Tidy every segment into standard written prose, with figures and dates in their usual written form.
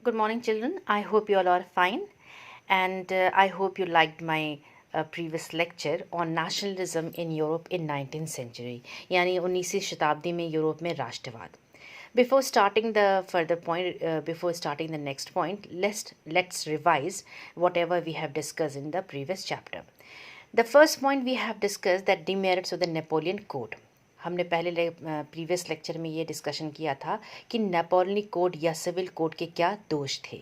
Good morning, children. I hope you all are fine, and I hope you liked my previous lecture on nationalism in Europe in 19th century, यानी 19वीं शताब्दी में Europe में राष्ट्रवाद. Before starting the further point, before starting the next point, let's revise whatever we have discussed in the previous chapter. The first point we have discussed that demerits of the Napoleon Code. हमने पहले previous lecture में ये discussion किया था कि Napoleonic code या civil code के क्या दोष थे.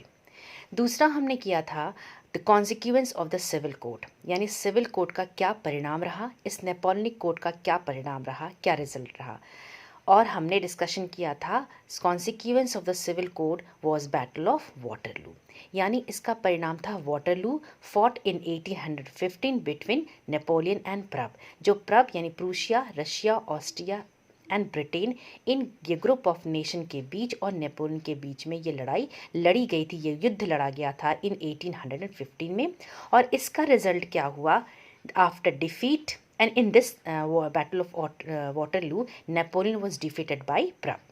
दूसरा हमने किया था the consequence of the civil code, यानी सिविल कोड का क्या परिणाम रहा, इस नेपोलियनिक कोड का क्या परिणाम रहा, क्या रिजल्ट रहा. और हमने डिस्कशन किया था consequence of the civil code was battle of Waterloo, यानी इसका परिणाम था Waterloo fought in 1815 between Napoleon and PRAB. जो प्रब यानी Prussia, Russia, Austria and Britain, in ये ग्रुप ऑफ नेशन के बीच और नेपोलियन के बीच में ये लड़ाई लड़ी गई थी, ये युद्ध लड़ा गया था इन 1815 में. और इसका रिजल्ट क्या हुआ? After defeat and in this battle of Waterloo, Napoleon was defeated by Prague.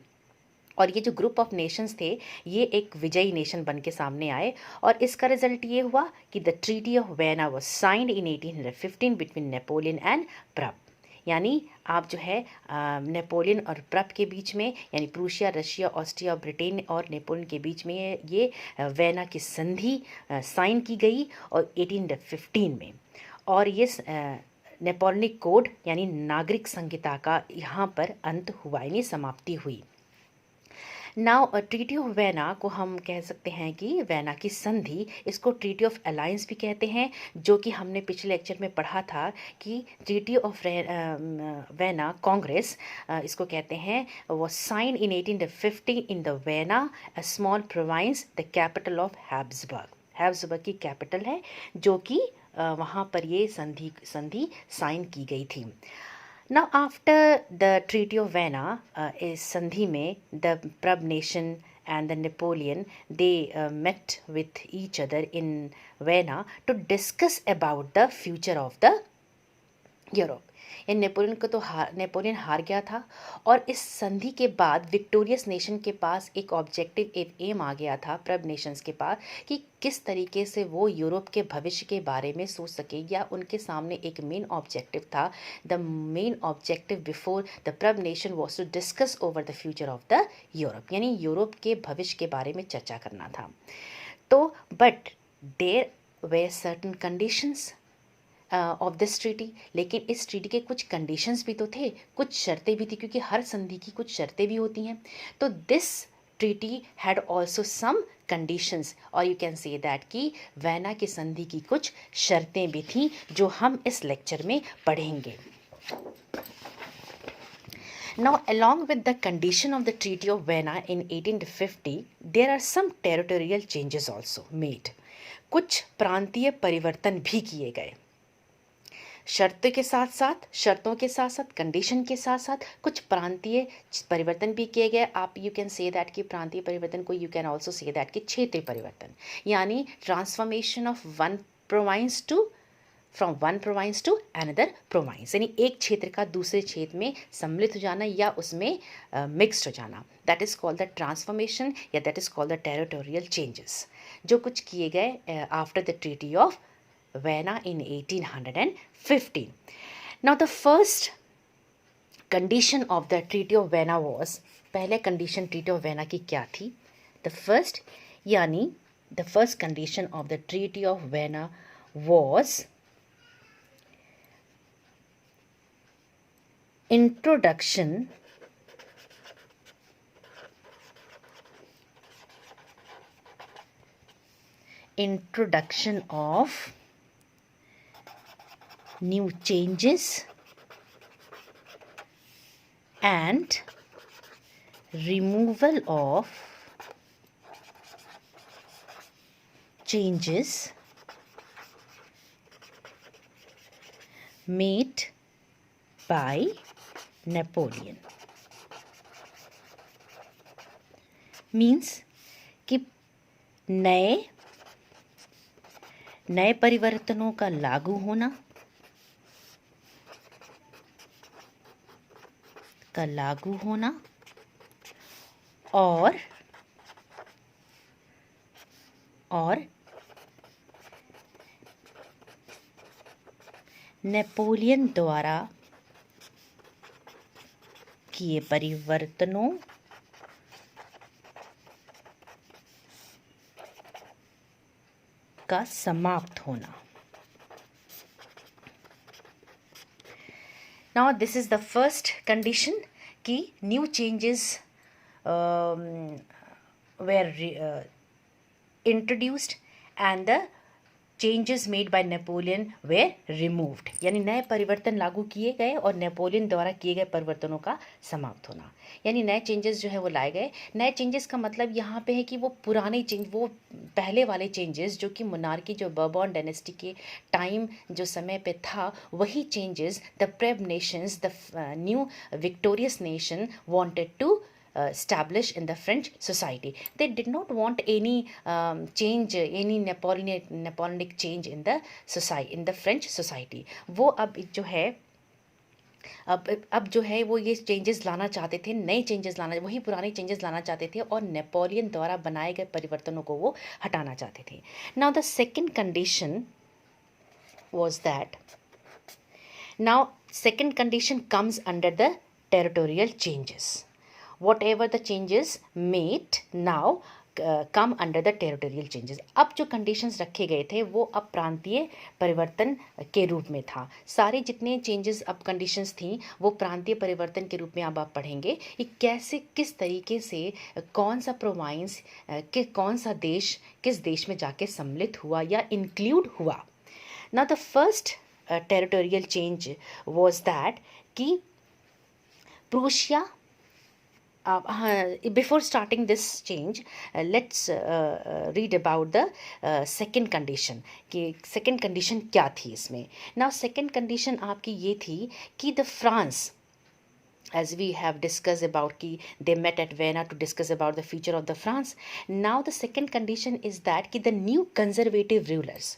और ये जो ग्रुप ऑफ नेशंस थे ये एक विजयी नेशन बन के सामने आए और इसका रिजल्ट ये हुआ कि the treaty of Vienna was signed in 1815 between Napoleon and PRAB. यानी आप जो है नेपोलियन और प्रब के बीच में, यानी प्रूशिया, रशिया, ऑस्ट्रिया, ब्रिटेन और नेपोलियन के बीच में ये वेना की संधि साइन की गई और 1815 में. और ये नेपोलियनिक कोड यानी नागरिक संहिता का यहाँ पर अंत हुआ, यानी समाप्ति हुई. नाउ ट्रीटी ऑफ वेना को हम कह सकते हैं कि वेना की संधि, इसको ट्रीटी ऑफ अलायंस भी कहते हैं, जो कि हमने पिछले लेक्चर में पढ़ा था कि ट्रीटी ऑफ वेना कांग्रेस इसको कहते हैं, वो sign in 1850 in the Vienna, a small province, the capital of Habsburg. Habsburg की कैपिटल है, जो कि वहाँ पर ये संधि साइन की गई थी. Now after the treaty of Vienna, इस संधि में the PRAB nation and the Napoleon they met with each other in Vienna to discuss about the future of the Europe. In Napoleon हार गया था और इस संधि के बाद विक्टोरियस नेशन के पास एक ऑब्जेक्टिव, एक एम आ गया था प्रब नेशंस के पास कि किस तरीके से वो यूरोप के भविष्य के बारे में सोच सके, या उनके सामने एक मेन ऑब्जेक्टिव था. The main objective before the PRAB nation was to discuss over the future of the Europe, यानी यूरोप के भविष्य के बारे में चर्चा करना था. तो but there were certain conditions of this treaty, लेकिन इस ट्रीटी के कुछ कंडीशंस भी तो थे, कुछ शर्तें भी थी, क्योंकि हर संधि की कुछ शर्तें भी होती हैं. तो this treaty had also some conditions, और यू कैन से दैट कि वेना की संधि की कुछ शर्तें भी थीं जो हम इस लेक्चर में पढ़ेंगे. Now, along with the condition of the Treaty of Vienna in 1850, there are some territorial changes also made. कुछ प्रांतीय परिवर्तन भी किए गए. शर्तों के साथ, कंडीशन के साथ साथ कुछ प्रांतीय परिवर्तन भी किए गए. आप यू कैन से दैट कि प्रांतीय परिवर्तन को you can also say that कि क्षेत्रीय परिवर्तन, यानी transformation of one province to another province, यानी एक क्षेत्र का दूसरे क्षेत्र में सम्मिलित हो जाना या उसमें मिक्स्ड हो जाना. That is called the transformation या that is called the territorial changes, जो कुछ किए गए after the treaty of Vienna in 1815. Now the first condition of the Treaty of Vienna was, पहले condition Treaty of Vienna की क्या थी? The first condition of the Treaty of Vienna was introduction of new changes and removal of changes made by Napoleon. Means कि नए परिवर्तनों का लागू होना और और नेपोलियन द्वारा किए परिवर्तनों का समाप्त होना। Now this is the first condition कि new changes were introduced and the changes made by Napoleon were removed, यानी नए परिवर्तन लागू किए गए और नेपोलियन द्वारा किए गए परिवर्तनों का समाप्त होना, यानी नए चेंजेस जो है वो लाए गए। नए चेंजेस का मतलब यहाँ पे है कि वो पुराने चेंज, वो पहले वाले चेंजेस जो कि मोनार्की, जो बर्बन डायनेस्टी के टाइम जो समय पे था, वही changes the PRAB nations, the new victorious nation wanted to establish in the French society. They did not want any change, any Napoleonic change in the society, in the French society. वो अब जो है अब जो है वो ये changes लाना चाहते थे, नए चेंजेस लाना, वही पुराने चेंजेस लाना चाहते थे और नेपोलियन द्वारा बनाए गए परिवर्तनों को वो हटाना चाहते थे। Now the second condition was that, now second condition comes under the territorial changes. Whatever the changes made now come under the territorial changes. अब जो conditions रखे गए थे वो अब प्रांतीय परिवर्तन के रूप में था। सारे जितने changes अब conditions थी वो प्रांतीय परिवर्तन के रूप में अब आप पढ़ेंगे कि कैसे, किस तरीके से कौन सा प्रोविंस कि कौन सा देश किस देश में जाके सम्मिलित हुआ या इंक्लूड हुआ। Now the first territorial change was that कि Prussia, before starting this change, let's read about the second condition कि second condition क्या थी इसमें। Now second condition आपकी ये थी कि the France, as we have discussed about कि they met at Vienna to discuss about the future of the France. Now the second condition is that कि the new conservative rulers,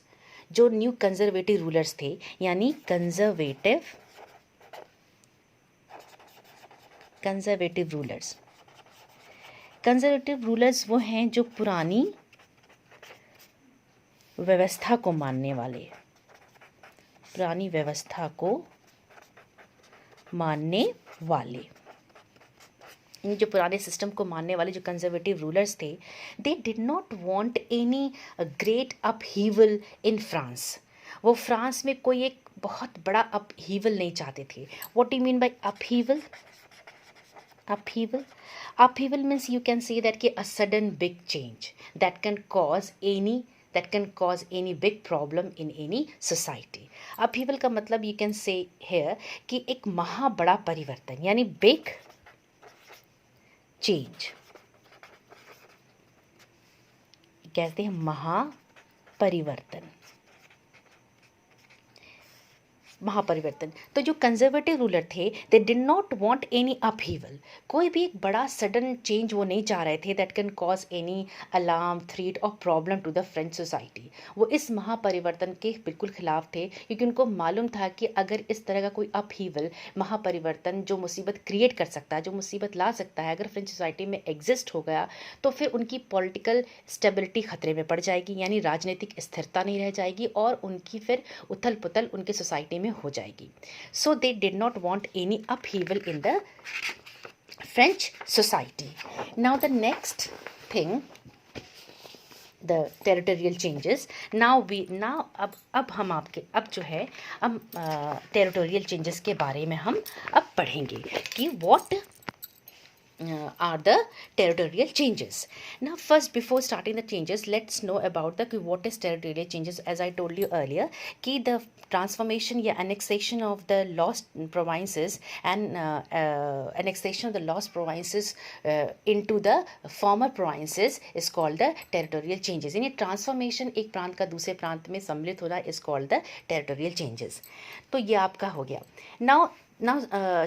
जो new conservative rulers थे, यानी conservative rulers वो हैं जो पुरानी व्यवस्था को मानने वाले, पुरानी व्यवस्था को मानने वाले, जो पुराने सिस्टम को मानने वाले जो कंजर्वेटिव रूलर्स थे, दे did not want any great upheaval in France. वो फ्रांस में कोई एक बहुत बड़ा अपहीवल नहीं चाहते थे। What do you mean by upheaval? Upheaval means you can say that a sudden big change that can cause any big problem in any society. Upheaval का मतलब you can say here कि एक महा बड़ा परिवर्तन, यानी big change, कहते हैं महापरिवर्तन। तो जो कंजर्वेटिव रूलर थे, दे did not want any upheaval, कोई भी एक बड़ा सडन चेंज वो नहीं चाह रहे थे that can cause any alarm, threat और problem to the French society. वो इस महापरिवर्तन के बिल्कुल खिलाफ थे, क्योंकि उनको मालूम था कि अगर इस तरह का कोई अपहीवल, महापरिवर्तन जो मुसीबत क्रिएट कर सकता है, जो मुसीबत ला सकता है, अगर फ्रेंच सोसाइटी में एग्जिस्ट हो गया तो फिर उनकी पॉलिटिकल स्टेबिलिटी खतरे में पड़ जाएगी, यानी राजनीतिक स्थिरता नहीं रह जाएगी और उनकी फिर उथल पुथल उनके सोसाइटी में हो जाएगी। So they did not want any upheaval in the French society. Now the next thing, the territorial changes. अब हम आपके अब जो है अब टेरिटोरियल चेंजेस के बारे में हम अब पढ़ेंगे कि what are the territorial changes. Now first, before starting the changes, let's know about the what is territorial changes. As I told you earlier कि the transformation या annexation of the lost provinces and annexation of the lost provinces into the former provinces is called the territorial changes. यानी transformation एक प्रांत का दूसरे प्रांत में सम्मिलित होना is called the territorial changes. तो ये आपका हो गया। Now,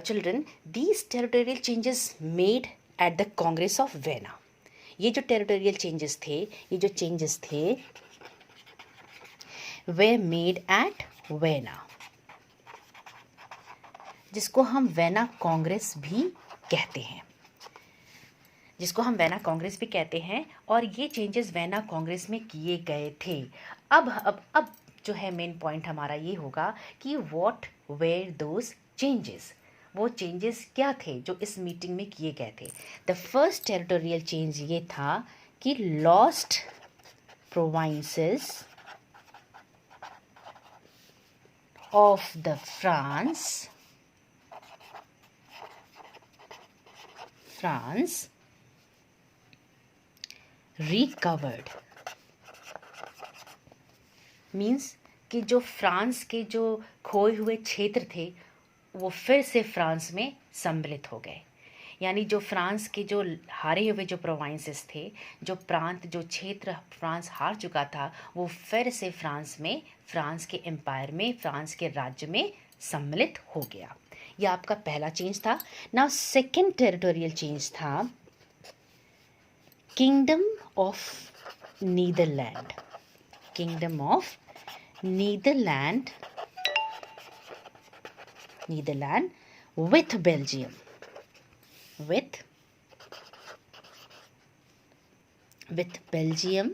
children, these territorial changes made at the Congress of Vienna. ये जो territorial changes थे, ये जो changes थे, were made at Vienna, जिसको हम वेना कांग्रेस भी कहते हैं। जिसको हम वेना कांग्रेस भी कहते हैं, और ये चेंजेस वेना कांग्रेस में किए गए थे। अब जो है मेन पॉइंट हमारा ये होगा कि व्हाट वेयर दोज चेंजेस, वो चेंजेस क्या थे जो इस मीटिंग में किए गए थे। द फर्स्ट टेरिटोरियल चेंज ये था कि lost provinces of the France recovered, means कि जो फ्रांस के जो खोए हुए क्षेत्र थे वो फिर से फ्रांस में सम्मिलित हो गए। यानी जो फ्रांस के जो हारे हुए जो प्रोविंसेस थे, जो प्रांत, जो क्षेत्र फ्रांस हार चुका था, वो फिर से फ्रांस में, फ्रांस के एम्पायर में, फ्रांस के राज्य में सम्मिलित हो गया। यह आपका पहला चेंज था। नाउ सेकेंड टेरिटोरियल चेंज था kingdom of Netherland. Kingdom of Netherland with Belgium, with Belgium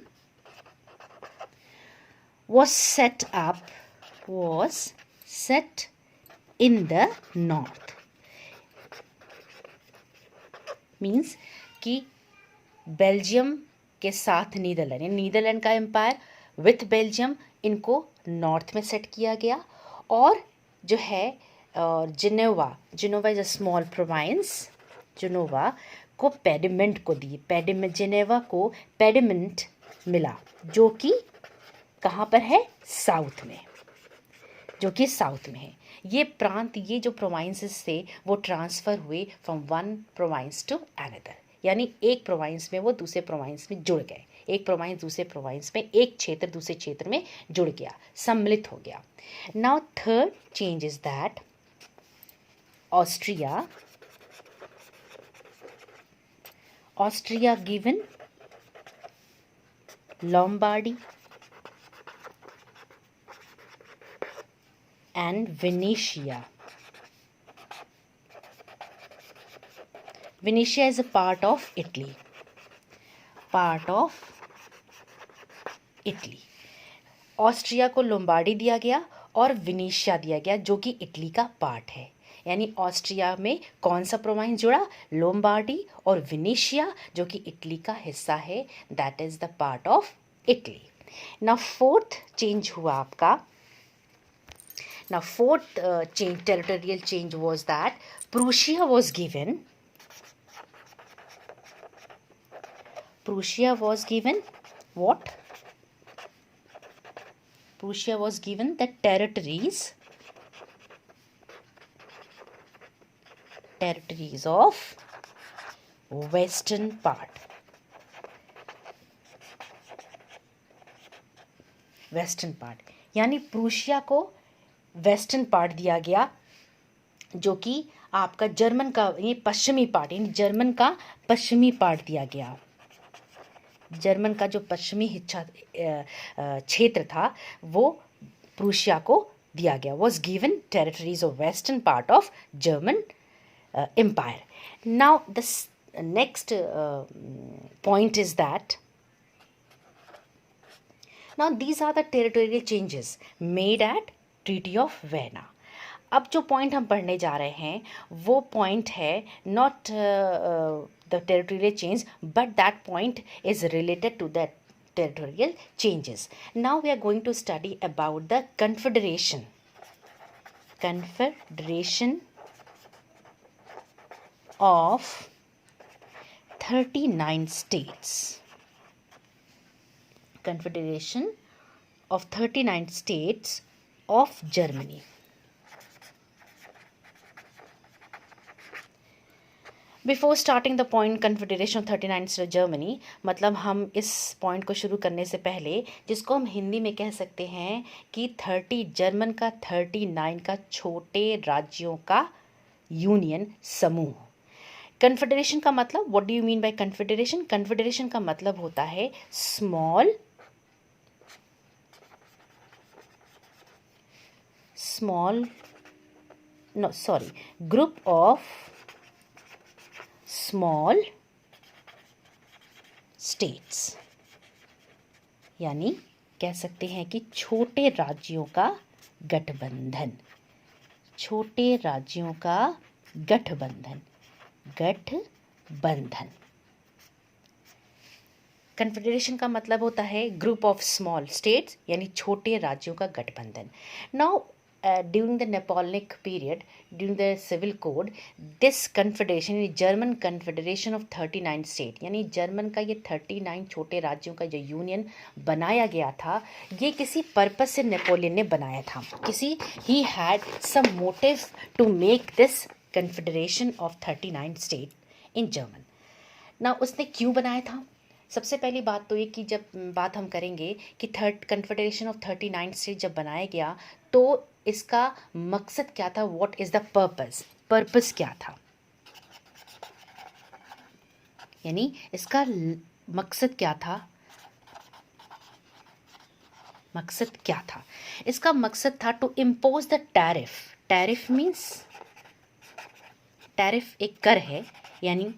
was set in the north, means कि बेल्जियम के साथ नीदरलैंड का एम्पायर विथ बेल्जियम, इनको नॉर्थ में सेट किया गया। और जो है Geneva is a small province, Geneva को पेडिमेंट को दी, जिनेवा को पेडिमेंट मिला, जो कि कहाँ पर है, साउथ में, जो कि साउथ में है। ये प्रांत, ये जो प्रोविंसेस थे वो ट्रांसफ़र हुए from one province to another, यानी एक प्रोविंस में वो दूसरे प्रोविंस में जुड़ गए, एक प्रोविंस दूसरे प्रोविंस में, एक क्षेत्र दूसरे क्षेत्र में जुड़ गया, सम्मिलित हो गया। Now third change is that Austria given Lombardy and Venetia. Venetia is a part of Italy. Austria को लोम्बार्डी दिया गया और विनीशिया दिया गया, जो कि इटली का पार्ट है। यानी ऑस्ट्रिया में कौन सा प्रोविंस जुड़ा, लोम्बार्डी, और विनीशिया जो कि इटली का हिस्सा है, that is the part of Italy. Now fourth change हुआ आपका, now fourth change, territorial change was that Prussia was given what? Prussia was given the territories of western part, यानी प्रूशिया को वेस्टर्न पार्ट दिया गया, जो कि आपका German का ये पश्चिमी पार्ट, यानी जर्मन का पश्चिमी पार्ट दिया गया। जर्मन का जो पश्चिमी क्षेत्र था वो प्रूशिया को दिया गया, was given territories of western part of German empire. Now the next point is that now these are the territorial changes made at Treaty of Vienna. अब जो पॉइंट हम पढ़ने जा रहे हैं वो पॉइंट है not the territorial change, but that point is related to that territorial changes. Now we are going to study about the confederation of 39 states. Confederation of 39 states of Germany. Before starting the point confederation of 39 state Germany, मतलब हम इस point को शुरू करने से पहले, जिसको हम हिंदी में कह सकते हैं कि 30 जर्मन का 39 का छोटे राज्यों का यूनियन, समूह। कन्फेडरेशन का मतलब, what do you mean by confederation? Confederation का मतलब होता है small group of small states, यानी कह सकते हैं कि छोटे राज्यों का गठबंधन, छोटे राज्यों का गठबंधन, गठबंधन। कन्फेडरेशन का मतलब होता है ग्रुप ऑफ स्मॉल स्टेट्स, यानी छोटे राज्यों का गठबंधन। Now during the Napoleonic period, during the civil code, this confederation, German confederation of 39 state, यानी जर्मन का ये 39 छोटे राज्यों का जो यूनियन बनाया गया था, ये किसी पर्पस से नेपोलियन ने बनाया था। किसी he had some motive to make this confederation of 39 state in German. ना उसने क्यों बनाया था? सबसे पहली बात तो ये कि जब बात हम करेंगे कि कन्फेडरेशन ऑफ 39 स्टेट जब बनाया गया, तो इसका मकसद क्या था? What is the purpose? Purpose क्या था, यानी इसका मकसद क्या था? मकसद क्या था? इसका मकसद था to impose the tariff. Tariff means, tariff एक कर है, यानी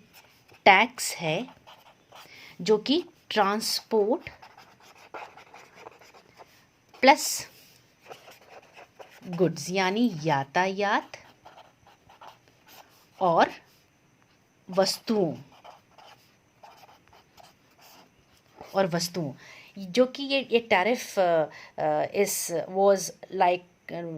टैक्स है, जो कि ट्रांसपोर्ट प्लस गुड्स, यानी यातायात और वस्तुओं, जो कि ये tariff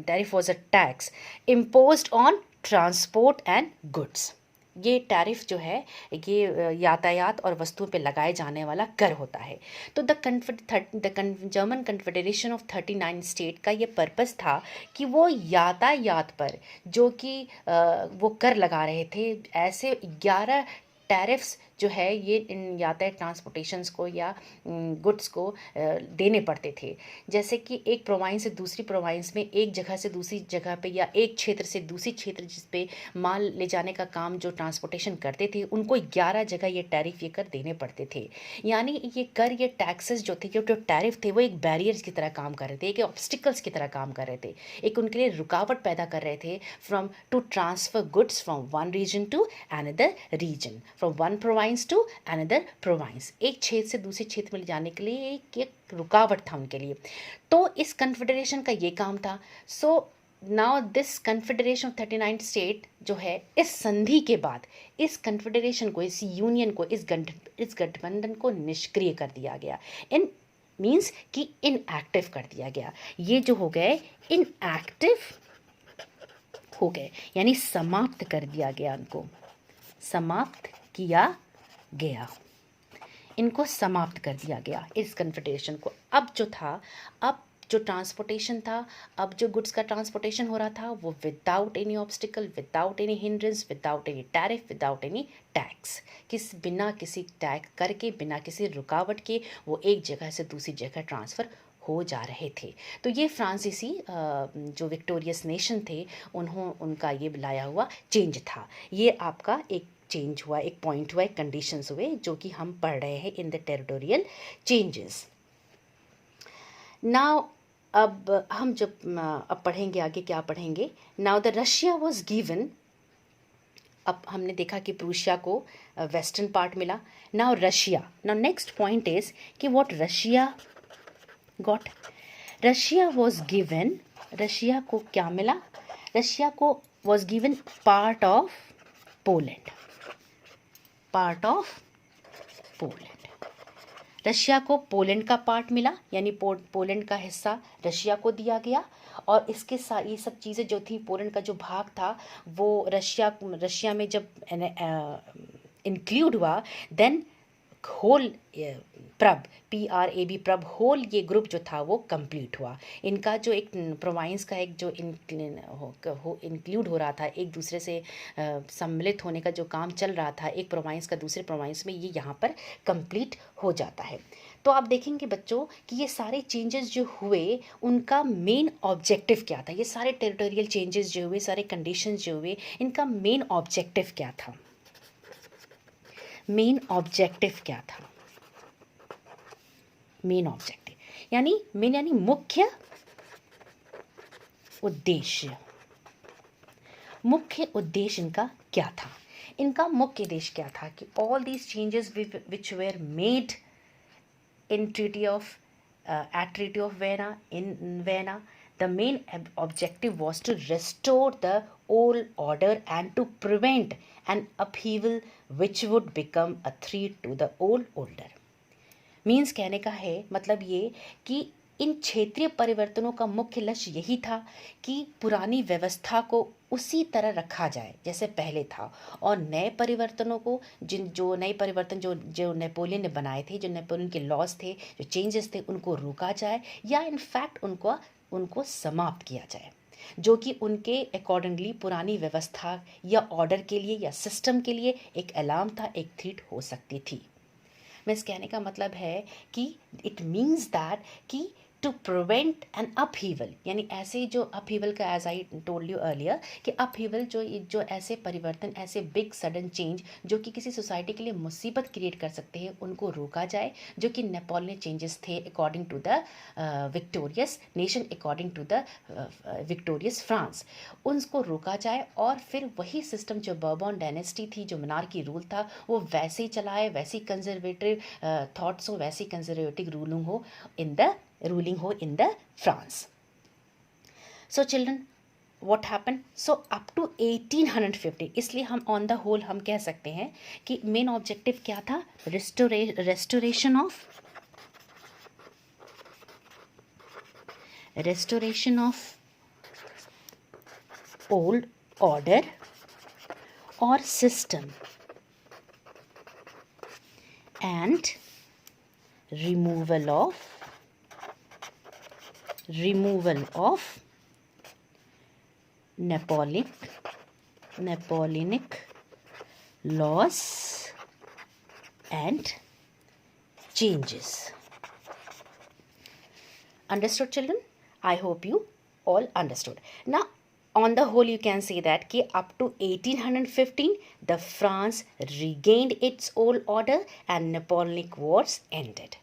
tariff was a tax imposed on transport and goods. ये टैरिफ जो है ये यातायात और वस्तुओं पे लगाए जाने वाला कर होता है। तो जर्मन कन्फेडरेशन ऑफ 39 स्टेट का ये पर्पस था कि वो यातायात पर जो कि वो कर लगा रहे थे, ऐसे 11 टैरिफ्स जो है ये इन यातायात ट्रांसपोर्टेशंस को या गुड्स को देने पड़ते थे। जैसे कि एक प्रोविंस से दूसरी प्रोविंस में, एक जगह से दूसरी जगह पे, या एक क्षेत्र से दूसरी क्षेत्र जिस पे माल ले जाने का काम जो ट्रांसपोर्टेशन करते थे, उनको 11 जगह ये टैरिफ ये कर देने पड़ते थे। यानी ये कर, ये टैक्सेस जो थे, जो टैरिफ थे, वो एक बैरियर्स की तरह काम कर रहे थे, एक ऑब्स्टिकल्स की तरह काम कर रहे थे, एक उनके लिए रुकावट पैदा कर रहे थे from to transfer goods from one region to another region, from one province to another province. एक क्षेत्र से दूसरे क्षेत्र में ले जाने के लिए एक रुकावट था उनके लिए। तो इस कन्फेडरेशन का ये काम था। So now this confederation of 39 state जो है, इस संधि के बाद इस कन्फेडरेशन को, इस यूनियन को, इस गठबंधन को निष्क्रिय कर दिया गया। इन मीन्स कि इनएक्टिव कर दिया गया। ये जो हो गए इनएक्टिव हो गए, यानी समाप्त कर दिया गया, उनको समाप्त किया गया, इनको समाप्त कर दिया गया इस कन्फेडरेशन को। अब जो था, अब जो ट्रांसपोर्टेशन था, अब जो गुड्स का ट्रांसपोर्टेशन हो रहा था, वो without any obstacle, without any hindrance, without any tariff, without any tax, बिना किसी टैक्स करके, बिना किसी रुकावट के वो एक जगह से दूसरी जगह ट्रांसफ़र हो जा रहे थे। तो ये फ्रांसीसी जो विक्टोरियस नेशन थे, उनका ये लाया हुआ चेंज था। ये आपका एक चेंज हुआ, एक पॉइंट हुआ, एक कंडीशंस हुए जो कि हम पढ़ रहे हैं in the territorial changes. Now अब हम जब अब पढ़ेंगे आगे, क्या पढ़ेंगे? Now the Russia was given, अब हमने देखा कि प्रूशिया को वेस्टर्न पार्ट मिला। Now Russia, now next point is कि what Russia got. Russia was given, Russia को क्या मिला? रशिया को was given part of Poland, part of Poland. Russia को पोलैंड का पार्ट मिला, यानी पोलैंड का हिस्सा रशिया को दिया गया। और इसके साथ ये सब चीज़ें जो थी, पोलैंड का जो भाग था वो रशिया में जब इंक्लूड हुआ, देन होल प्रब, PRAB प्रब, होल ये ग्रुप जो था वो कंप्लीट हुआ। इनका जो एक प्रोविंस का एक जो इंक्लूड हो रहा था, एक दूसरे से सम्मिलित होने का जो काम चल रहा था एक प्रोविंस का दूसरे प्रोविंस में, ये यहाँ पर कंप्लीट हो जाता है। तो आप देखेंगे बच्चों कि ये सारे चेंजेस जो हुए, उनका मेन ऑब्जेक्टिव क्या था? ये सारे टेरिटोरियल चेंजेस जो हुए, सारे कंडीशंस जो हुए, इनका मेन ऑब्जेक्टिव क्या था? मेन ऑब्जेक्टिव क्या था? मेन ऑब्जेक्टिव यानी मुख्य उद्देश्य। मुख्य उद्देश्य इनका क्या था? इनका मुख्य उद्देश्य क्या था कि all these changes which were made in treaty of at treaty of Vienna, in Vienna, the main objective was to restore the old order and to prevent an upheaval which would become a threat to the old order. Means कहने का है मतलब ये कि इन क्षेत्रीय परिवर्तनों का मुख्य लक्ष्य यही था कि पुरानी व्यवस्था को उसी तरह रखा जाए जैसे पहले था, और नए परिवर्तनों को जो नए परिवर्तन जो नेपोलियन ने बनाए थे, जो नेपोलियन के लॉज थे, जो चेंजेस थे, उनको रोका जाए या इनफैक्ट उनको समाप्त किया जाए, जो कि उनके अकॉर्डिंगली पुरानी व्यवस्था या ऑर्डर के लिए या सिस्टम के लिए एक अलार्म था, एक थ्रेट हो सकती थी। मीन्स कहने का मतलब है कि इट मीन्स दैट कि टू प्रिवेंट एन अपहीवल, यानी ऐसे जो अपहीवल का, as I told you earlier, कि अपहीवल जो ऐसे परिवर्तन, ऐसे बिग सडन चेंज जो कि किसी सोसाइटी के लिए मुसीबत क्रिएट कर सकते हैं, उनको रोका जाए, जो कि नेपोलियन चेंजेस थे according to the victorious nation, according to the victorious France, उनको रोका जाए और फिर वही सिस्टम जो बर्बन डायनेस्टी थी, जो मोनार्की रूल था, वो वैसे ही चलाए, वैसी कंजर्वेटिव थॉट्स हो, वैसी conservative ruling ho in the France. So children, what happened? So up to 1850, इसलिए हम on the whole हम कह सकते हैं कि main objective क्या था? restoration of old order or system and removal of Napoleonic laws and changes. Understood children? I hope you all understood. Now on the whole you can say that कि up to 1815 the France regained its old order and Napoleonic wars ended.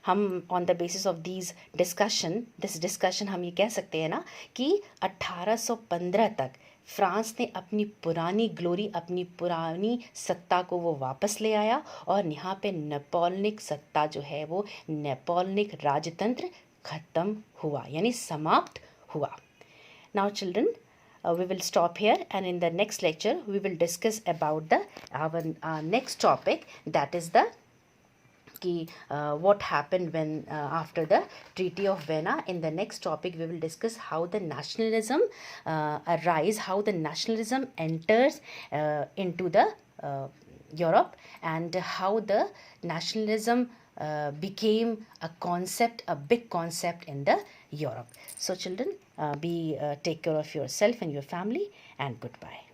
हम on the basis of this discussion हम ये कह सकते हैं ना कि 1815 तक फ्रांस ने अपनी पुरानी ग्लोरी, अपनी पुरानी सत्ता को वो वापस ले आया, और यहाँ पे नेपोलियनिक सत्ता जो है वो नेपोलियनिक राजतंत्र खत्म हुआ, यानी समाप्त हुआ. Now children, we will stop here, and in the next lecture we will discuss about our next topic, that is the what happened when after the Treaty of Vienna. In the next topic we will discuss how the nationalism arise, how the nationalism enters into the Europe, and how the nationalism became a concept, a big concept in the Europe. So children, take care of yourself and your family, and goodbye.